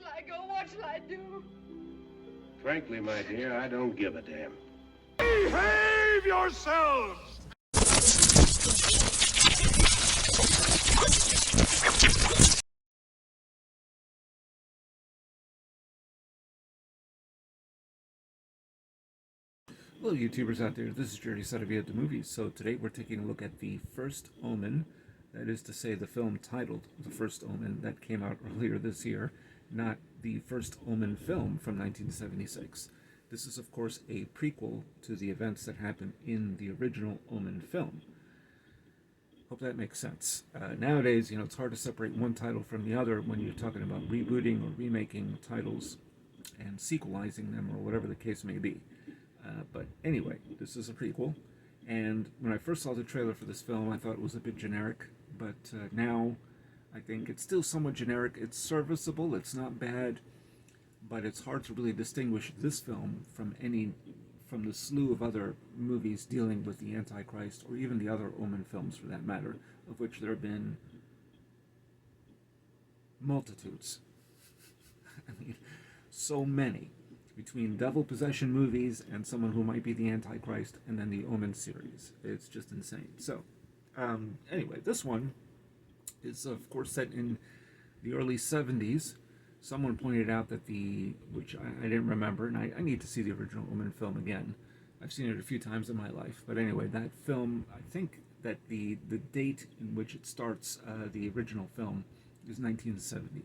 shall I go? What shall I do? Frankly, my dear, I don't give a damn. Behave yourselves! Hello YouTubers out there, this is Saravia at the movies. So today we're taking a look at the first Omen, that is to say the film titled The First Omen that came out earlier this year, not the first Omen film from 1976. This is of course a prequel to the events that happened in the original Omen film. Hope that makes sense. Nowadays, it's hard to separate one title from the other when you're talking about rebooting or remaking titles and sequelizing them or whatever the case may be. But anyway, this is a prequel, and when I first saw the trailer for this film, I thought it was a bit generic, but now I think it's still somewhat generic. It's serviceable, it's not bad, but it's hard to really distinguish this film from the slew of other movies dealing with the Antichrist, or even the other Omen films for that matter, of which there have been multitudes. I mean, so many. Between devil possession movies and someone who might be the Antichrist, and then the Omen series. It's just insane. So, anyway, this one is, of course, set in the early 70s. Someone pointed out that which I didn't remember, and I need to see the original Omen film again. I've seen it a few times in my life. But anyway, that film, I think that the date in which it starts, the original film, is 1970.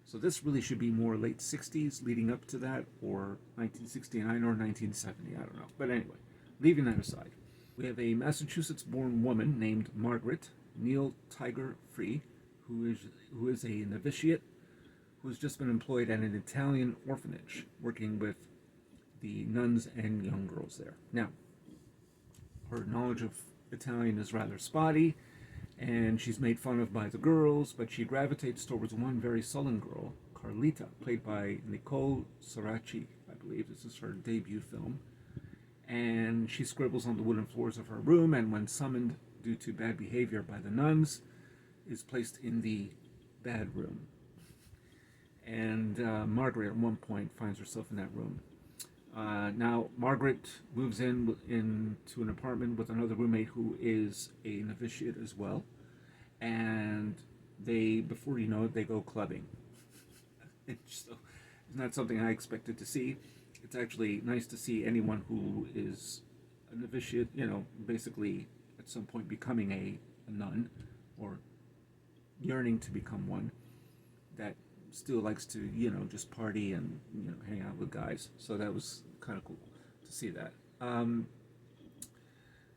So this really should be more late 60s leading up to that, or 1969 or 1970, I don't know. But anyway, leaving that aside, we have a Massachusetts-born woman named Margaret Neil Tiger Free, who is a novitiate who has just been employed at an Italian orphanage, working with the nuns and young girls there. Now, her knowledge of Italian is rather spotty, and she's made fun of by the girls, but she gravitates towards one very sullen girl, Carlita, played by Nicole Sarachi, I believe. This is her debut film. And she scribbles on the wooden floors of her room, and when summoned due to bad behavior by the nuns, is placed in the bad room. And Margaret, at one point, finds herself in that room. Now, Margaret moves into an apartment with another roommate who is a novitiate as well. And before you know it, they go clubbing. It's not something I expected to see. It's actually nice to see anyone who is a novitiate, basically at some point becoming a nun, or yearning to become one, that still likes to, just party and, hang out with guys. So that was kind of cool to see that.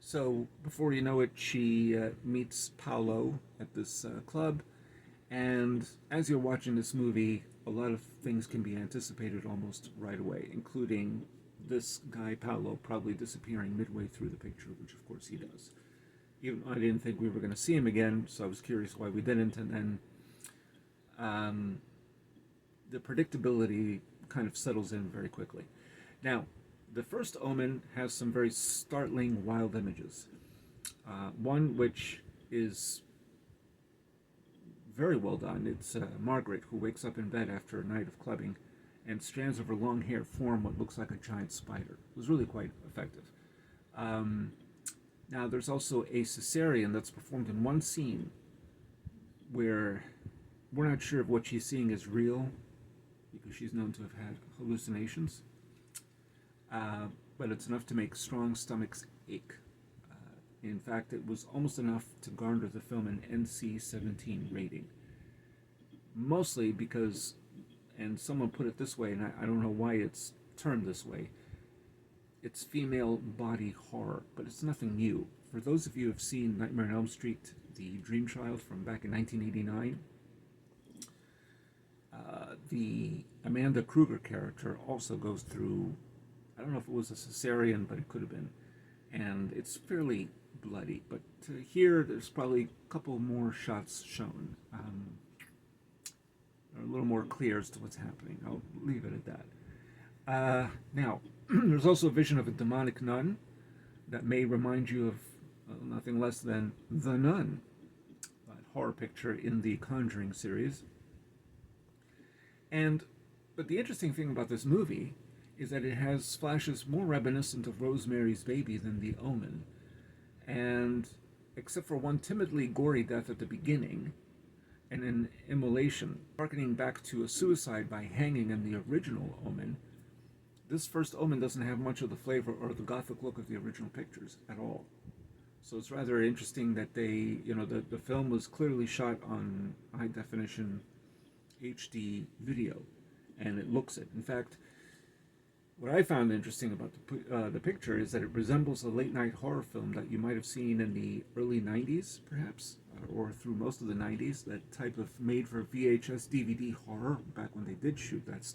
So before you know it, she meets Paolo at this club, and as you're watching this movie, a lot of things can be anticipated almost right away, including this guy Paolo probably disappearing midway through the picture, which of course he does. Even I didn't think we were going to see him again, so I was curious why we didn't, and then the predictability kind of settles in very quickly. Now, the first Omen has some very startling, wild images. One which is very well done. It's Margaret, who wakes up in bed after a night of clubbing, and strands of her long hair form what looks like a giant spider. It was really quite effective. Now, there's also a cesarean that's performed in one scene where we're not sure if what she's seeing is real, because she's known to have had hallucinations. But it's enough to make strong stomachs ache. In fact, it was almost enough to garner the film an NC-17 rating. Mostly because, and someone put it this way, and I don't know why it's termed this way, it's female body horror, but it's nothing new. For those of you who have seen Nightmare on Elm Street, The Dream Child from back in 1989, the Amanda Kruger character also goes through, I don't know if it was a cesarean, but it could have been, and it's fairly bloody. But here, there's probably a couple more shots shown. A little more clear as to what's happening. I'll leave it at that. Now, there's also a vision of a demonic nun that may remind you of nothing less than The Nun, that horror picture in the Conjuring series. But the interesting thing about this movie is that it has flashes more reminiscent of Rosemary's Baby than The Omen. And except for one timidly gory death at the beginning and an immolation, harkening back to a suicide by hanging in the original Omen, this first Omen doesn't have much of the flavor or the gothic look of the original pictures at all. So it's rather interesting that they, the film was clearly shot on high definition HD video, and it looks it. In fact, what I found interesting about the picture is that it resembles a late-night horror film that you might have seen in the early 90s, perhaps, or through most of the 90s, that type of made-for-VHS DVD horror, back when they did shoot that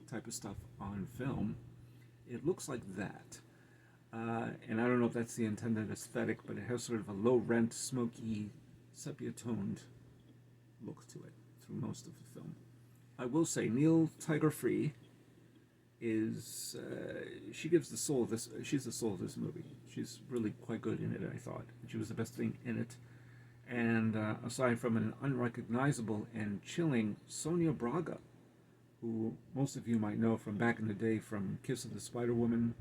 type of stuff on film. It looks like that. And I don't know if that's the intended aesthetic, but it has sort of a low-rent, smoky, sepia-toned look to it through most of the film. I will say, Neil Tiger Free is, she gives the soul of this, she's the soul of this movie. She's really quite good in it, I thought. She was the best thing in it. And aside from an unrecognizable and chilling Sonia Braga, who most of you might know from back in the day from Kiss of the Spider Woman,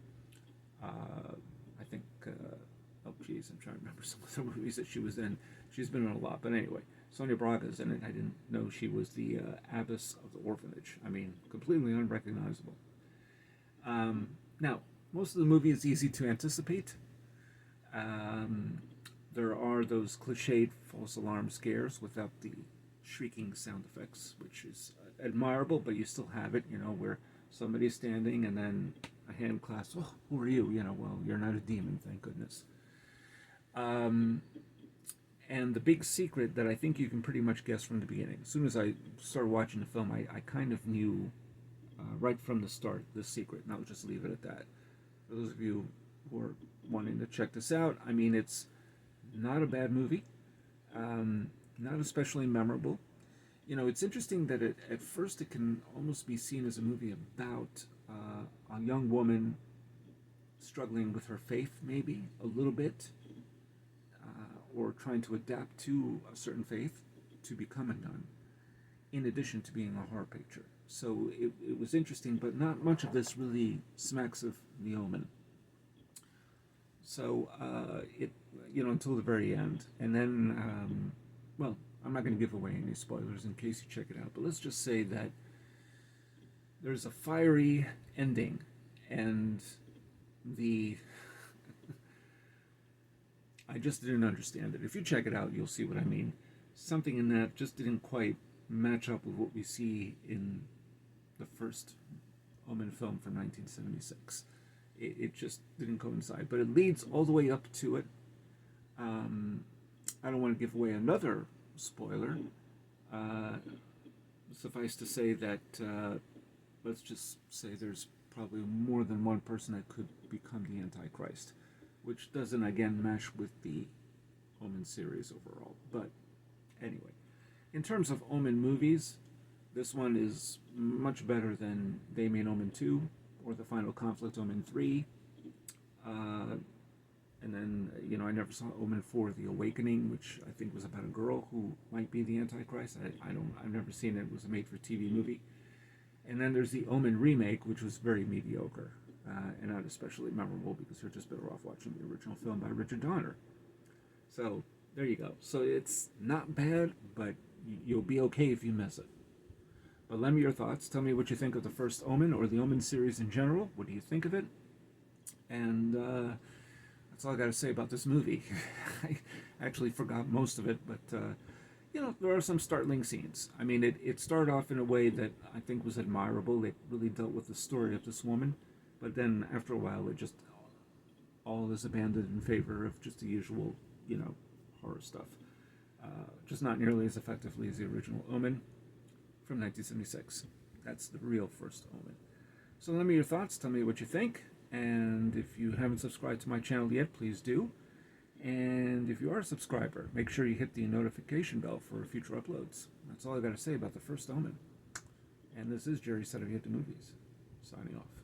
I think, oh geez, I'm trying to remember some of the movies that she was in. She's been in a lot, but anyway, Sonia Braga's in it. I didn't know she was the abbess of the orphanage. I mean, completely unrecognizable. Now, most of the movie is easy to anticipate. There are those cliched false alarm scares without the shrieking sound effects, which is admirable, but you still have it, where somebody's standing and then a hand clasp, oh, who are you? Well, you're not a demon, thank goodness. And the big secret that I think you can pretty much guess from the beginning. As soon as I started watching the film, I kind of knew right from the start the secret, and I'll just leave it at that. For those of you who are wanting to check this out, I mean, it's not a bad movie, not especially memorable. It's interesting that at first it can almost be seen as a movie about a young woman struggling with her faith, maybe, a little bit, or trying to adapt to a certain faith to become a nun, in addition to being a horror picture. So it was interesting, but not much of this really smacks of The Omen. So, until the very end. And then, well, I'm not going to give away any spoilers in case you check it out, but let's just say that there's a fiery ending, and I just didn't understand it. If you check it out, you'll see what I mean. Something in that just didn't quite match up with what we see in the first Omen film from 1976. It just didn't coincide, but it leads all the way up to it. I don't want to give away another spoiler. Suffice to say that, let's just say there's probably more than one person that could become the Antichrist, which doesn't, again, mesh with the Omen series overall. But anyway, in terms of Omen movies, this one is much better than Damien Omen 2 or The Final Conflict Omen 3. And then, I never saw Omen 4, The Awakening, which I think was about a girl who might be the Antichrist. I've never seen it. It was a made-for-TV movie. And then there's the Omen remake, which was very mediocre, and not especially memorable because you're just better off watching the original film by Richard Donner. So, there you go. So it's not bad, but you'll be okay if you miss it. But lend me your thoughts. Tell me what you think of the first Omen or the Omen series in general. What do you think of it? And that's all I got to say about this movie. I actually forgot most of it, but there are some startling scenes. I mean, it started off in a way that I think was admirable. It really dealt with the story of this woman, but then after a while, it just all is abandoned in favor of just the usual, horror stuff. Just not nearly as effectively as the original Omen from 1976. That's the real first Omen. So let me your thoughts. Tell me what you think. And if you haven't subscribed to my channel yet, please do. And if you are a subscriber, make sure you hit the notification bell for future uploads. That's all I got to say about the first Omen. And this is Jerry Saravia at the Movies, signing off.